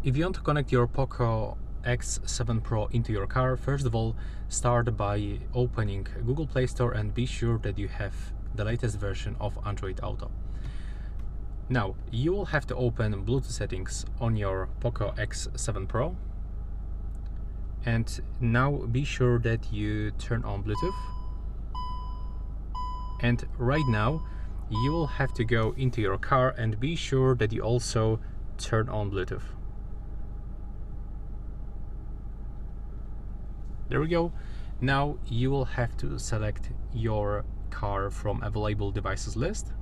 If you want to connect your POCO X7 Pro into your car, first of all, start by opening Google Play Store and be sure that you have the latest version of Android Auto. Now, you will have to open Bluetooth settings on your POCO X7 Pro. And now be sure that you turn on Bluetooth. And right now, you will have to go into your car and be sure that you also turn on Bluetooth. There we go. Now you will have to select your car from available devices list.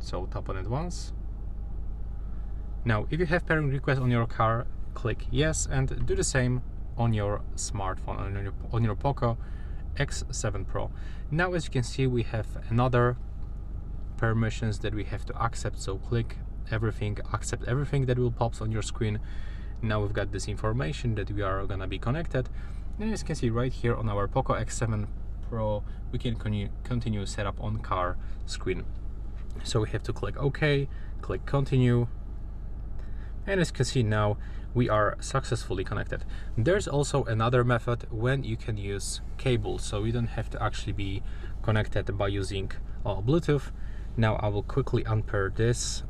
So tap on it once. Now, if you have pairing request on your car, click yes, and do the same on your smartphone, on your POCO X7 Pro. Now, as you can see, we have another permissions that we have to accept. So click everything, accept everything that will pop on your screen. Now we've got this information that we are gonna be connected. And as you can see right here on our POCO X7 Pro, we can continue setup on car screen. So we have to click OK, click continue. And as you can see now, we are successfully connected. There's also another method when you can use cable, so you don't have to actually be connected by using Bluetooth. Now I will quickly unpair this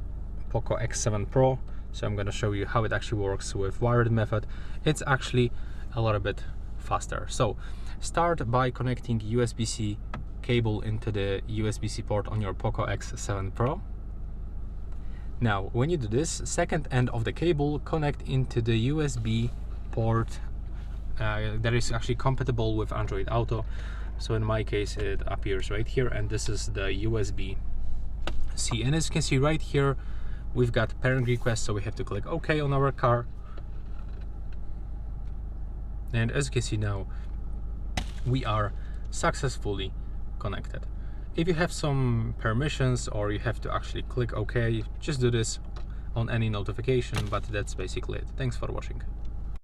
POCO X7 Pro. So I'm going to show you how it actually works with wired method. It's actually a little bit faster. So start by connecting USB-C cable into the USB-C port on your POCO X7 Pro. Now, when you do this, second end of the cable connect into the USB port that is actually compatible with Android Auto. So in my case, it appears right here, and this is the USB-C. And as you can see right here, we've got pairing request, so we have to click OK on our car. And as you can see now, we are successfully connected. If you have some permissions or you have to actually click OK, just do this on any notification, but that's basically it. Thanks for watching.